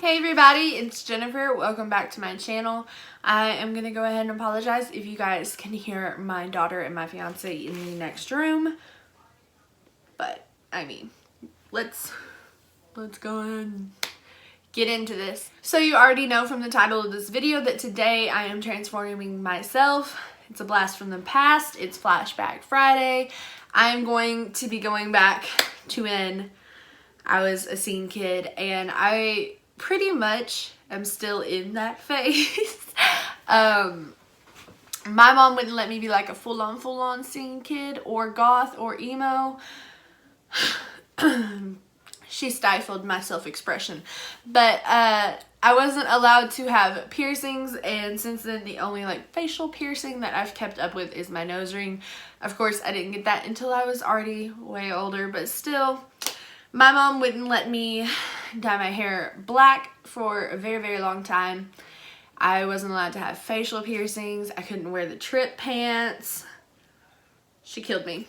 Hey everybody, it's Jennifer. Welcome back to my channel. I am going to go ahead and apologize if you guys can hear my daughter and my fiance in the next room. But, I mean, let's go ahead and get into this. So you already know from the title of this video that today I am transforming myself. It's a blast from the past. It's Flashback Friday. I am going to be going back to when I was a scene kid, and I pretty much am still in that phase. My mom wouldn't let me be like a full-on scene kid or goth or emo. She stifled my self-expression. But I wasn't allowed to have piercings, and since then the only like facial piercing that I've kept up with is my nose ring. Of course, I didn't get that until I was already way older, but still, my mom wouldn't let me dye my hair black for a very long time. I wasn't allowed to have facial piercings. I couldn't wear the trip pants. She killed me.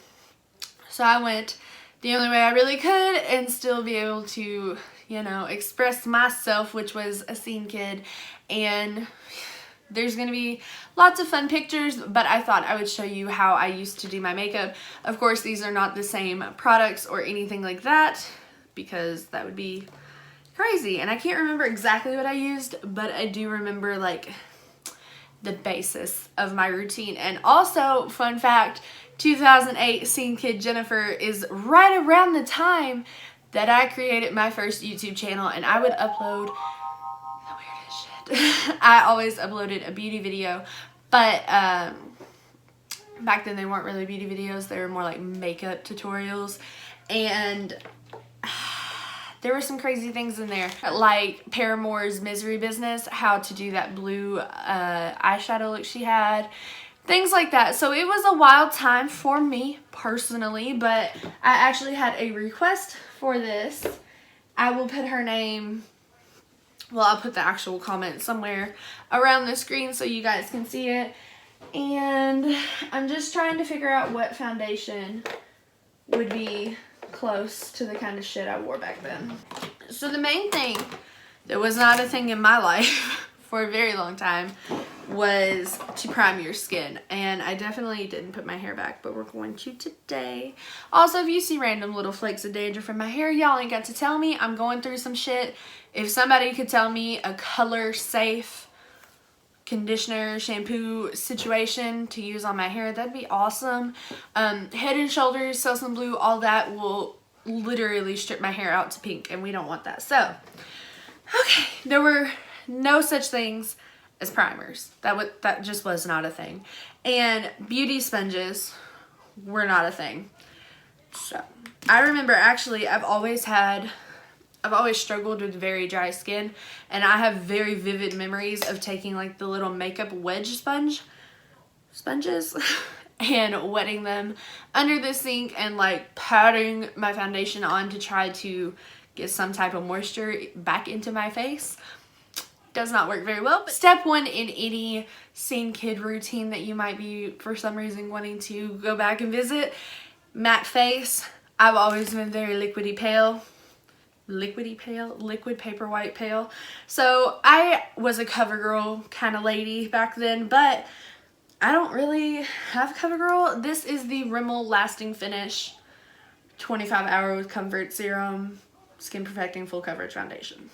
So I went the only way I really could and still be able to, you know, express myself, which was a scene kid. And there's going to be lots of fun pictures, but I thought I would show you how I used to do my makeup. Of course, these are not the same products or anything like that, because that would be crazy. And I can't remember exactly what I used, but I do remember like the basis of my routine. And also, fun fact, 2008 Scene Kid Jennifer is right around the time that I created my first YouTube channel, and I would upload the weirdest shit. I always uploaded a beauty video, but back then they weren't really beauty videos. They were more like makeup tutorials, and there were some crazy things in there, like Paramore's Misery Business, how to do that blue eyeshadow look she had, things like that. So it was a wild time for me personally, but I actually had a request for this. I will put her name, well, I'll put the actual comment somewhere around the screen so you guys can see it. And I'm just trying to figure out what foundation would be close to the kind of shit I wore back then. So the main thing that was not a thing in my life for a very long time was to prime your skin, and I definitely didn't put my hair back, but we're going to today. Also, if you see random little flakes of danger from my hair, y'all ain't got to tell me. I'm going through some shit. If somebody could tell me a color safe conditioner, shampoo situation to use on my hair, that'd be awesome. Head and Shoulders, Selsun Blue, all that will literally strip my hair out to pink, and we don't want that. So, okay, there were no such things as primers. That just was not a thing. And beauty sponges were not a thing. So, I remember actually I've always struggled with very dry skin, and I have very vivid memories of taking like the little makeup wedge sponges and wetting them under the sink and like patting my foundation on to try to get some type of moisture back into my face. Does not work very well. But step one in any scene kid routine that you might be for some reason wanting to go back and visit: matte face. I've always been very liquidy pale. Liquid paper white pale. So I was a CoverGirl kind of lady back then, but I don't really have CoverGirl. This is the Rimmel Lasting Finish 25-hour with Comfort Serum Skin Perfecting Full Coverage Foundation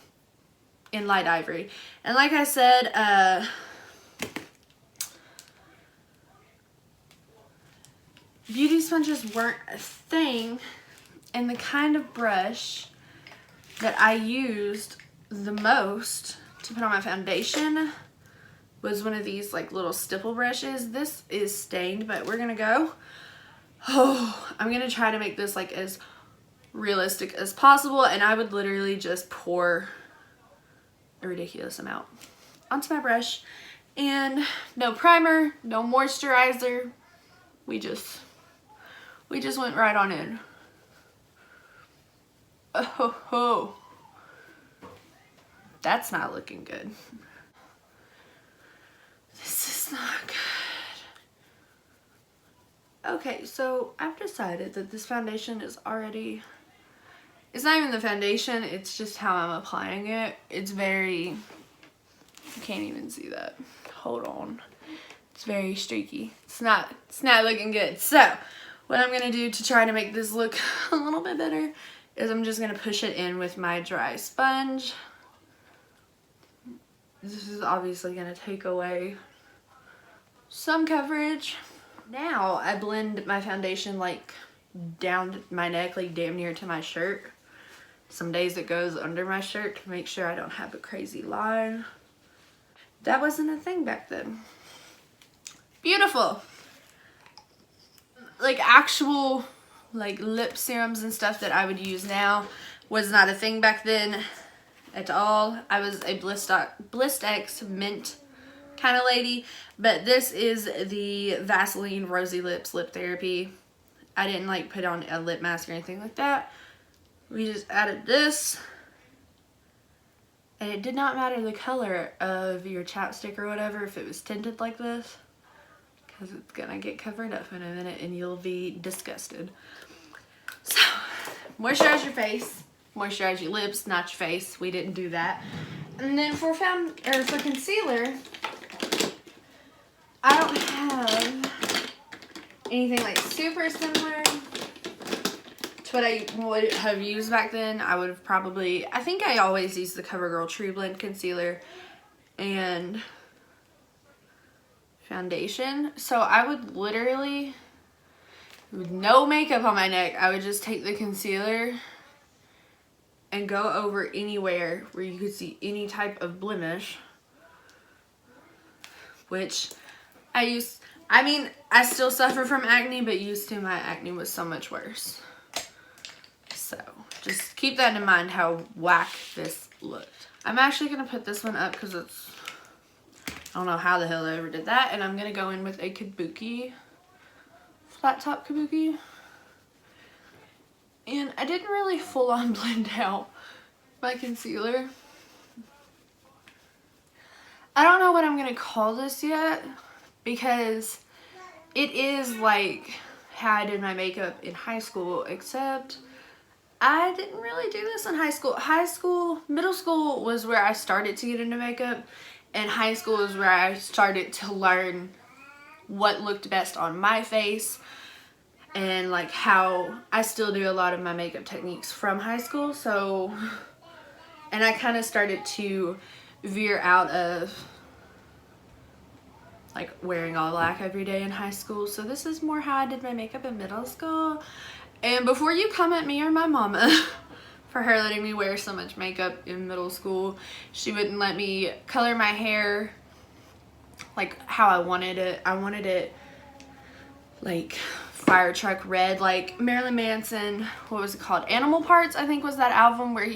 in light ivory. And like I said, beauty sponges weren't a thing, and the kind of brush that I used the most to put on my foundation was one of these like little stipple brushes. This is stained, but we're gonna go. I'm gonna try to make this like as realistic as possible, and I would literally just pour a ridiculous amount onto my brush, and no primer, no moisturizer. We just went right on in. Oh, that's not looking good. This is not good. Okay, so I've decided that this foundation is already It's not even the foundation, it's just how I'm applying it. It's very, you can't even see that. Hold on. It's very streaky. It's not looking good. So, what I'm gonna do to try to make this look a little bit better is I'm just gonna push it in with my dry sponge. This is obviously gonna take away some coverage. Now I blend my foundation like down my neck, like damn near to my shirt. Some days it goes under my shirt to make sure I don't have a crazy line. That wasn't a thing back then. Beautiful. Like actual like lip serums and stuff that I would use now was not a thing back then at all. I was a Blistex mint kind of lady, but this is the Vaseline Rosy Lips Lip Therapy. I didn't like put on a lip mask or anything like that. We just added this, and it did not matter the color of your chapstick or whatever if it was tinted like this, because it's gonna get covered up in a minute and you'll be disgusted. So, moisturize your face, moisturize your lips, not your face. We didn't do that. And then for concealer, I don't have anything like super similar to what I would have used back then. I would have probably, I think I always use the CoverGirl True Blend Concealer and foundation. So I would literally, with no makeup on my neck, I would just take the concealer and go over anywhere where you could see any type of blemish, which I still suffer from acne, but used to my acne was so much worse. So just keep that in mind how whack this looked. I'm actually going to put this one up because it's, I don't know how the hell I ever did that. And I'm going to go in with a kabuki, flat top kabuki. And I didn't really full on blend out my concealer. I don't know what I'm going to call this yet, because it is like how I did my makeup in high school, except I didn't really do this in high school. Middle school was where I started to get into makeup, and high school is where I started to learn what looked best on my face, and like how I still do a lot of my makeup techniques from high school. So, and I kind of started to veer out of like wearing all black every day in high school. So this is more how I did my makeup in middle school. And before you come at me or my mama for her letting me wear so much makeup in middle school, she wouldn't let me color my hair like how I wanted it. I wanted it like fire truck red, like Marilyn Manson, what was it called? Animal Parts, I think was that album where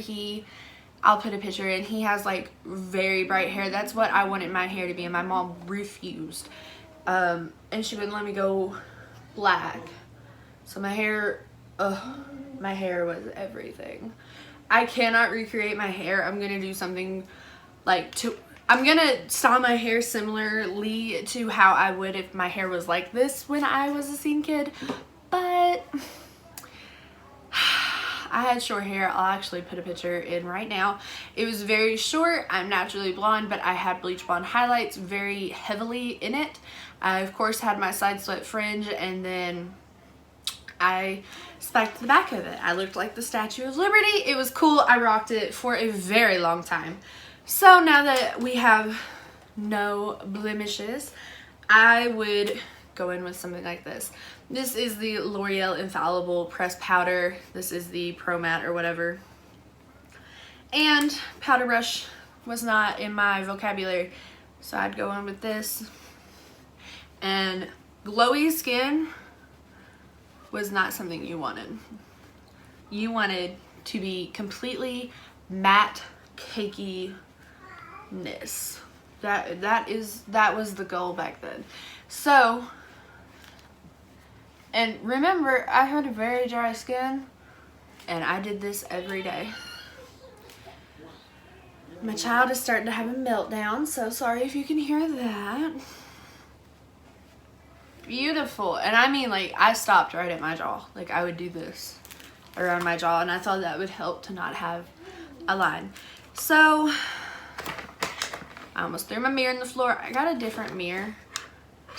I'll put a picture in. He has like very bright hair. That's what I wanted my hair to be, and my mom refused. And she wouldn't let me go black. So my hair was everything. I cannot recreate my hair. I'm gonna do something like I'm gonna style my hair similarly to how I would if my hair was like this when I was a scene kid, but I had short hair. I'll actually put a picture in right now. It was very short. I'm naturally blonde, but I had bleach blonde highlights very heavily in it. I, of course, had my side swept fringe, and then I spiked the back of it. I looked like the Statue of Liberty. It was cool. I rocked it for a very long time. So now that we have no blemishes, I would go in with something like this. This is the L'Oreal Infallible Pressed Powder. This is the Pro Matte or whatever. And powder brush was not in my vocabulary, so I'd go in with this. And glowy skin was not something you wanted. You wanted to be completely matte, cakey-ness. That was the goal back then. So, and remember, I had a very dry skin, and I did this every day. My child is starting to have a meltdown, so sorry if you can hear that. Beautiful. And I mean, like, I stopped right at my jaw. Like, I would do this around my jaw, and I thought that would help to not have a line. So I almost threw my mirror in the floor. I got a different mirror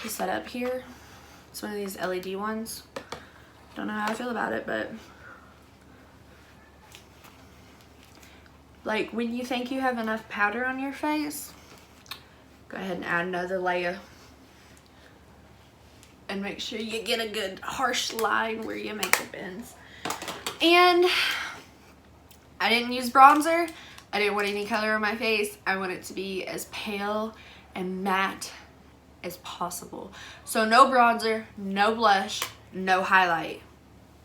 to set up here. It's one of these LED ones. Don't know how I feel about it, but like when you think you have enough powder on your face, go ahead and add another layer. And make sure you get a good harsh line where your makeup ends. And I didn't use bronzer. I didn't want any color on my face. I want it to be as pale and matte as possible. So no bronzer, no blush, no highlight.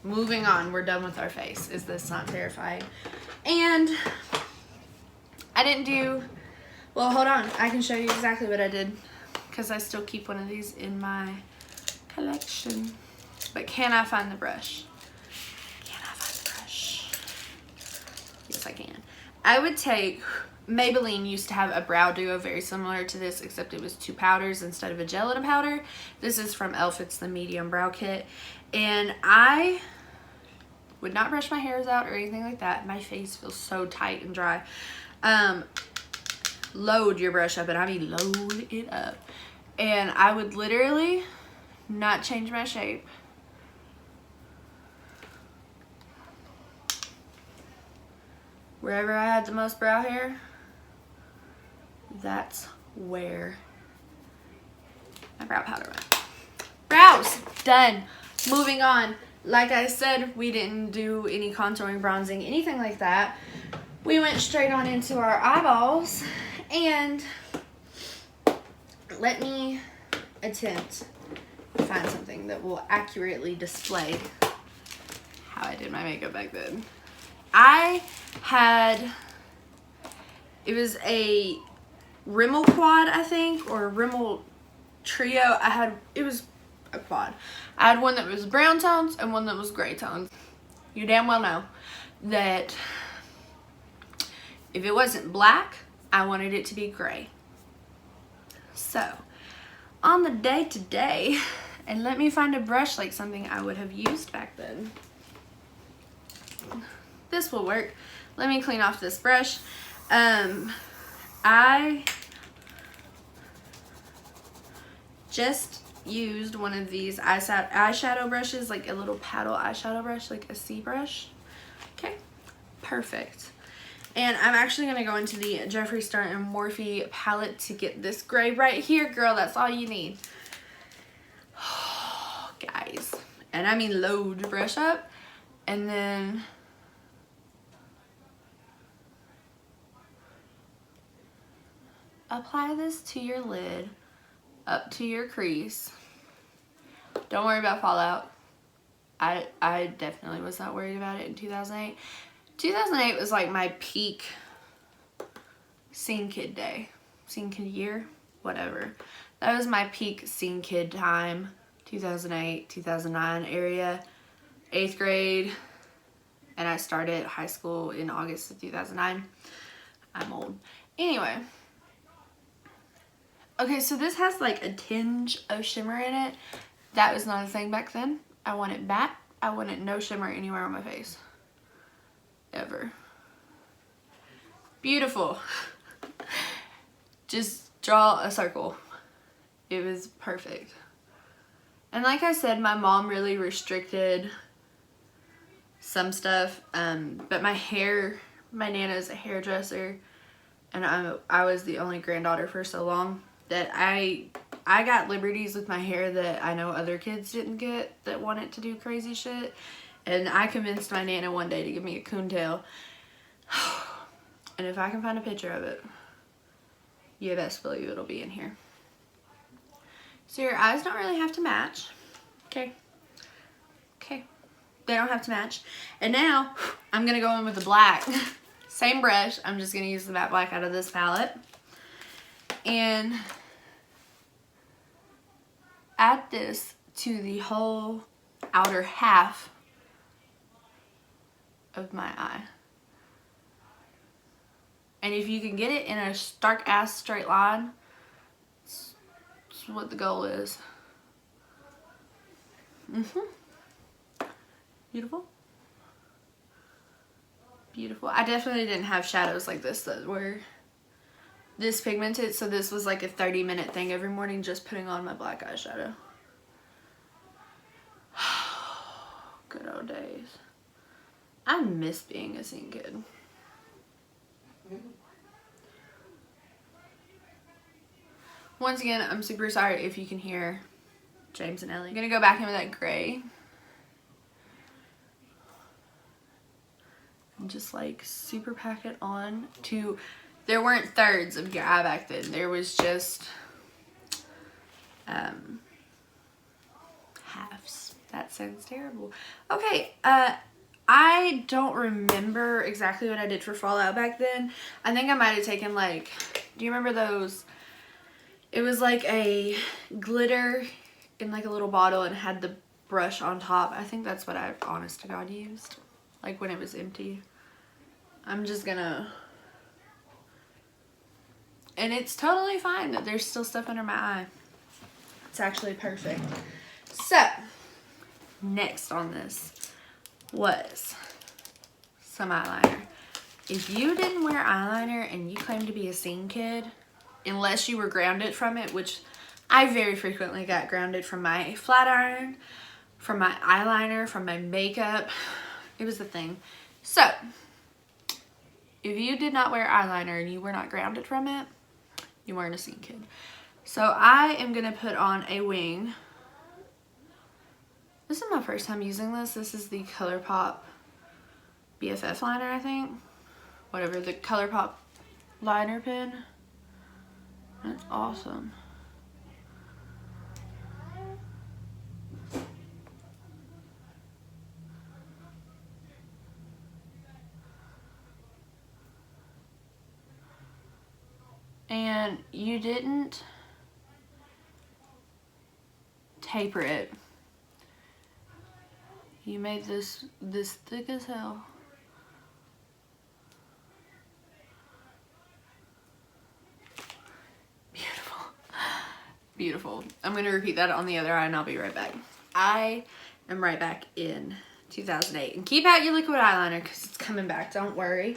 Moving on, we're done with our face. Is this not terrifying? And I didn't do, well, hold on. I can show you exactly what I did because I still keep one of these in my collection. But can I find the brush? Can I find the brush? Yes, I can. I would take, Maybelline used to have a brow duo very similar to this, except it was 2 powders instead of a gel and a powder. This is from e.l.f. It's the medium brow kit. And I would not brush my hairs out or anything like that. My face feels so tight and dry. Load your brush up, and I mean load it up. And I would literally not change my shape. Wherever I had the most brow hair, that's where my brow powder went. Brows, done. Moving on. Like I said, we didn't do any contouring, bronzing, anything like that. We went straight on into our eyeballs, and let me attempt to find something that will accurately display how I did my makeup back then. It was a Rimmel quad, I think, or Rimmel trio. It was a quad. I had one that was brown tones and one that was gray tones. You damn well know that if it wasn't black, I wanted it to be gray. So, on the day-to-day, and let me find a brush like something I would have used back then. This will work. Let me clean off this brush. I just used one of these eyeshadow brushes, like a little paddle eyeshadow brush, like a C brush. Okay, perfect. And I'm actually going to go into the Jeffree Star and Morphe palette to get this gray right here, girl. That's all you need. Guys. And I mean load your brush up. And then apply this to your lid, up to your crease. Don't worry about fallout. I definitely was not worried about it in 2008. 2008 was like my peak scene kid day. Scene kid year? Whatever. That was my peak scene kid time. 2008, 2009 area. 8th grade. And I started high school in August of 2009. I'm old. Anyway. Okay, so this has like a tinge of shimmer in it. That was not a thing back then. I want it matte. I wanted no shimmer anywhere on my face. Ever. Beautiful. Just draw a circle. It was perfect. And like I said, my mom really restricted some stuff. But my Nana's a hairdresser, and I was the only granddaughter for so long that I got liberties with my hair that I know other kids didn't get that wanted to do crazy shit. And I convinced my Nana one day to give me a coontail. And if I can find a picture of it, you best believe it'll be in here. So your eyes don't really have to match. Okay. Okay. They don't have to match. And now I'm going to go in with the black. Same brush. I'm just going to use the matte black out of this palette. And add this to the whole outer half of my eye. And if you can get it in a stark ass straight line, that's what the goal is. Beautiful. Beautiful. I definitely didn't have shadows like this that were this pigmented, so this was like a 30-minute thing every morning, just putting on my black eyeshadow. Good old days. I miss being a scene kid. Once again, I'm super sorry if you can hear James and Ellie. I'm gonna go back in with that gray. And just like super pack it on to, there weren't thirds of your eye back then. There was just halves. That sounds terrible. Okay, I don't remember exactly what I did for Fallout back then. I think I might have taken like, do you remember those? It was like a glitter in like a little bottle and had the brush on top. I think that's what I, honest to God, used. Like when it was empty. I'm just gonna, and it's totally fine that there's still stuff under my eye. It's actually perfect. So, next on this was some eyeliner. If you didn't wear eyeliner and you claim to be a scene kid, unless you were grounded from it, which I very frequently got grounded from my flat iron, from my eyeliner, from my makeup. It was the thing. So, if you did not wear eyeliner and you were not grounded from it, you weren't a scene kid. So I am going to put on a wing. This is my first time using this. This is the ColourPop BFF liner, I think. Whatever, the ColourPop liner pen. That's awesome. And you didn't taper it. You made this thick as hell. Beautiful. Beautiful. I'm going to repeat that on the other eye and I'll be right back. I am right back in 2008. And keep out your liquid eyeliner because it's coming back. Don't worry.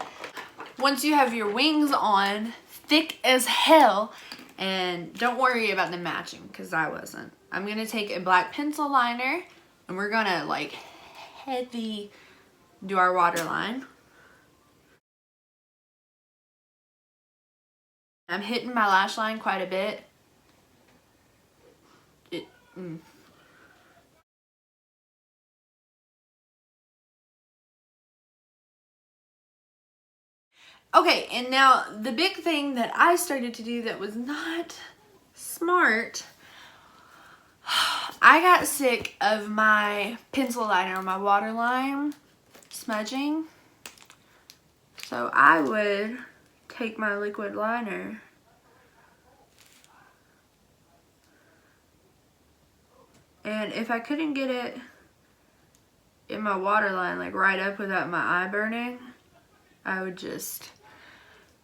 Once you have your wings on, thick as hell, and don't worry about them matching because I wasn't. I'm going to take a black pencil liner and we're going to like heavy do our waterline. I'm hitting my lash line quite a bit. Okay, and now the big thing that I started to do that was not smart, I got sick of my pencil liner, my waterline smudging. So I would take my liquid liner and if I couldn't get it in my waterline, like right up without my eye burning, I would just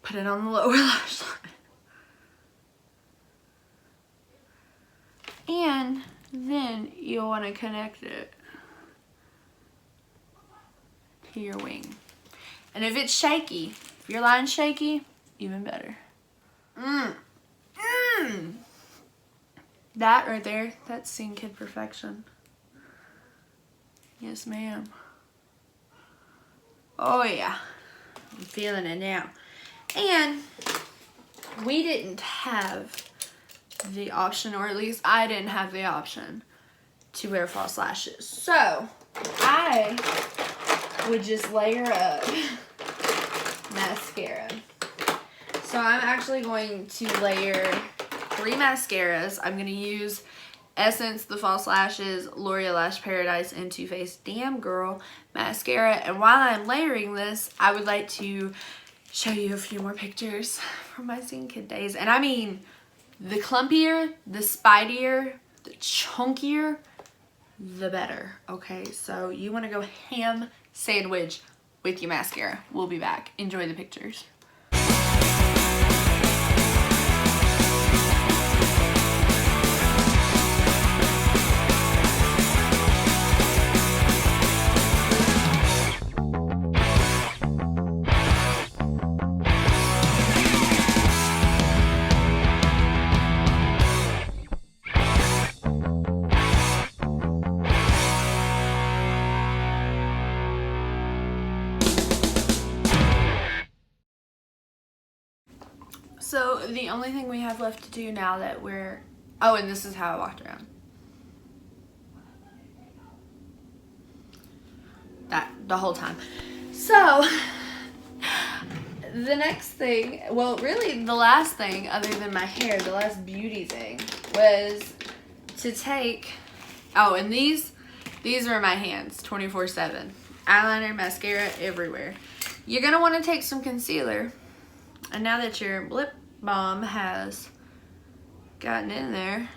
put it on the lower lash line. And then you'll want to connect it to your wing. And if it's shaky, if your line's shaky, even better. That right there, that's scene kid perfection. Yes, ma'am. Oh yeah, I'm feeling it now. And we didn't have the option, or at least I didn't have the option to wear false lashes. So I would just layer up mascara. So I'm actually going to layer 3 mascaras. I'm going to use Essence, the False Lashes, L'Oreal Lash Paradise, and Too Faced Damn Girl mascara. And while I'm layering this, I would like to show you a few more pictures from my scene kid days. And I mean, the clumpier, the spidier, the chunkier, the better. Okay, so you want to go ham sandwich with your mascara. We'll be back. Enjoy the pictures. So the only thing we have left to do now that we're, oh, and this is how I walked around. That, the whole time. So, the next thing, well, really the last thing other than my hair, the last beauty thing was to take, oh, and these are my hands 24/7. Eyeliner, mascara, everywhere. You're going to want to take some concealer. And now that your lip balm has gotten in there,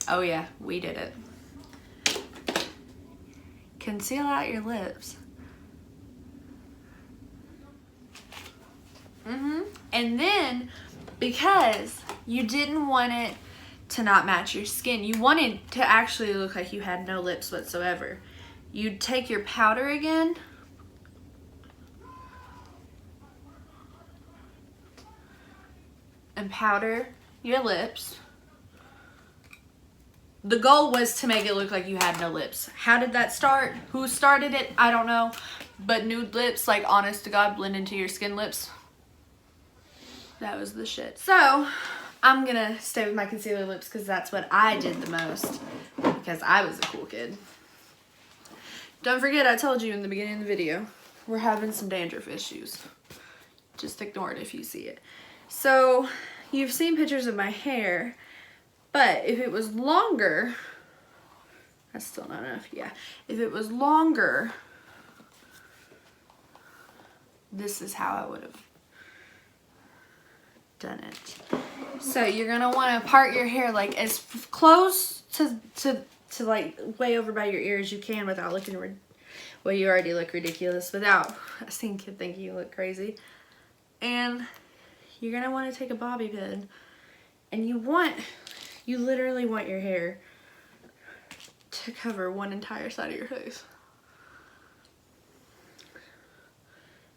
oh yeah, we did it. Conceal out your lips. And then, because you didn't want it to not match your skin, you wanted to actually look like you had no lips whatsoever, you'd take your powder again and powder your lips. The goal was to make it look like you had no lips. How did that start? Who started it? I don't know. But nude lips, like honest to God, blend into your skin lips. That was the shit. So, I'm gonna stay with my concealer lips because that's what I did the most. Because I was a cool kid. Don't forget, I told you in the beginning of the video, we're having some dandruff issues. Just ignore it if you see it. So, you've seen pictures of my hair. But if it was longer, that's still not enough, yeah. If it was longer, this is how I would have done it. So you're gonna want to part your hair like as close to like way over by your ear as you can without looking, well, you already look ridiculous without a seen kid thinking you look crazy. And you're gonna want to take a bobby pin, and you literally want your hair to cover one entire side of your face.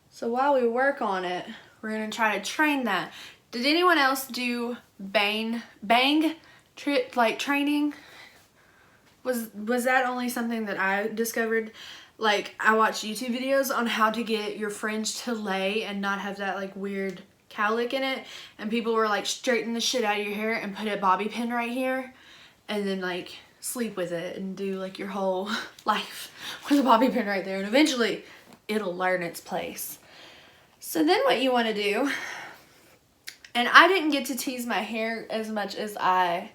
So while we work on it, we're gonna try to train that. Did anyone else do bang training? Was that only something that I discovered? Like, I watched YouTube videos on how to get your fringe to lay and not have that like weird cowlick in it, and people were like, straighten the shit out of your hair and put a bobby pin right here and then like sleep with it and do like your whole life with a bobby pin right there, and eventually it'll learn its place. So then what you want to do, and I didn't get to tease my hair as much as I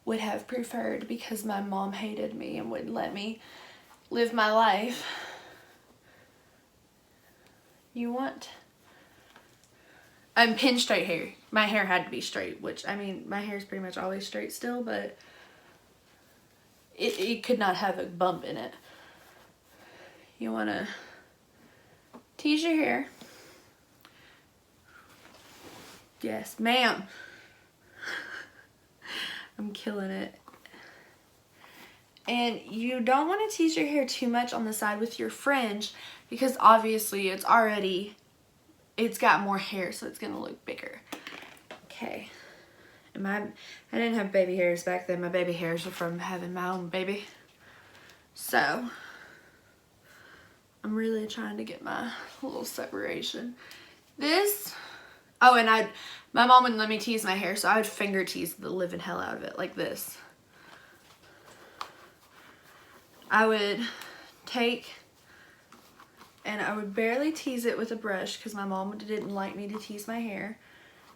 would have preferred because my mom hated me and wouldn't let me live my life. You want pin straight hair. My hair had to be straight, which, I mean, my hair is pretty much always straight still, but it could not have a bump in it. You want to tease your hair. Yes, ma'am. I'm killing it. And you don't want to tease your hair too much on the side with your fringe because obviously it's got more hair, so it's gonna look bigger. Okay. And I didn't have baby hairs back then. My baby hairs are from having my own baby. So I'm really trying to get my little separation. This, oh, and my mom wouldn't let me tease my hair, so I would finger tease the living hell out of it like this. I would take, and I would barely tease it with a brush because my mom didn't like me to tease my hair.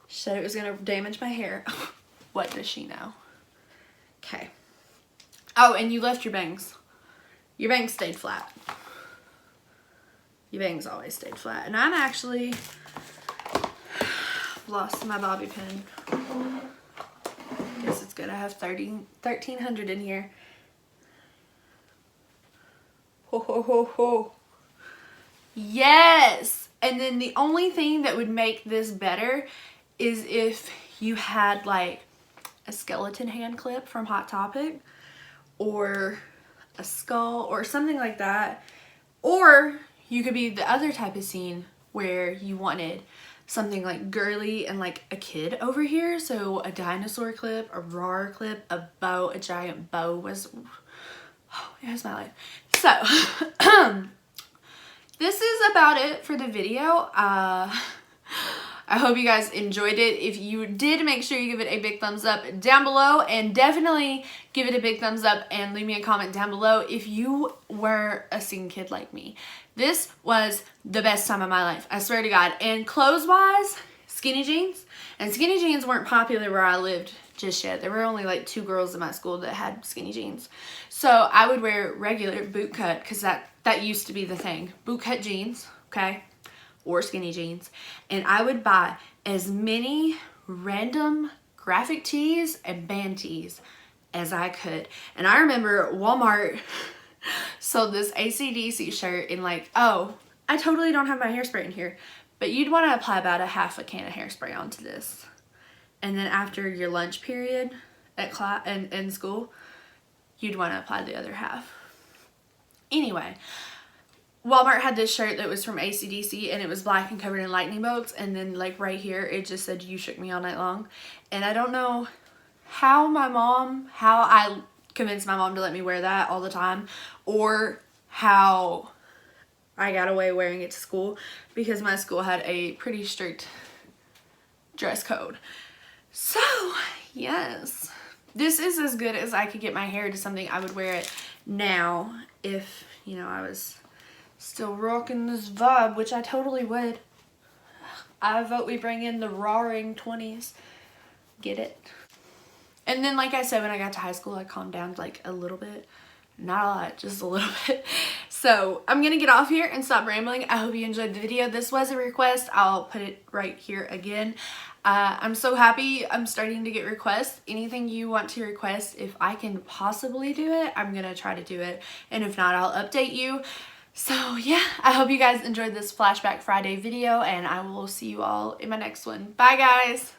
She said it was going to damage my hair. What does she know? Okay. Oh, and you left your bangs. Your bangs stayed flat. Your bangs always stayed flat. And I'm actually lost my bobby pin. Guess it's good. I have 1,300 in here. Ho, ho, ho, ho. Yes! And then the only thing that would make this better is if you had like a skeleton hand clip from Hot Topic or a skull or something like that. Or you could be the other type of scene where you wanted something like girly and like a kid over here. So a dinosaur clip, a roar clip, a bow, a giant bow was, oh, it was my life. So, this is about it for the video. I hope you guys enjoyed it. If you did, make sure you give it a big thumbs up down below, and definitely give it a big thumbs up and leave me a comment down below if you were a scene kid like me. This was the best time of my life, I swear to God. And clothes-wise, skinny jeans. And skinny jeans weren't popular where I lived just yet. There were only like 2 girls in my school that had skinny jeans. So I would wear regular boot cut, because that used to be the thing. Boot cut jeans, okay? Or skinny jeans. And I would buy as many random graphic tees and band tees as I could. And I remember Walmart sold this AC/DC shirt in like, oh, I totally don't have my hairspray in here, but you'd want to apply about a half a can of hairspray onto this. And then after your lunch period at class and in school, you'd want to apply the other half. Anyway, Walmart had this shirt that was from AC/DC, and it was black and covered in lightning bolts, and then like right here it just said, "You shook me all night long." And I don't know how I convinced my mom to let me wear that all the time, or how I got away wearing it to school, because my school had a pretty strict dress code. So yes, this is as good as I could get my hair to something I would wear it now if, you know, I was still rocking this vibe, which I totally would. I vote we bring in the roaring 20s. Get it? And then, like I said, when I got to high school, I calmed down like a little bit. Not a lot, just a little bit. So I'm gonna get off here and stop rambling. I hope you enjoyed the video. This was a request. I'll put it right here again. I'm so happy I'm starting to get requests. Anything you want to request, if I can possibly do it, I'm gonna try to do it. And if not, I'll update you. So yeah, I hope you guys enjoyed this Flashback Friday video, and I will see you all in my next one. Bye guys!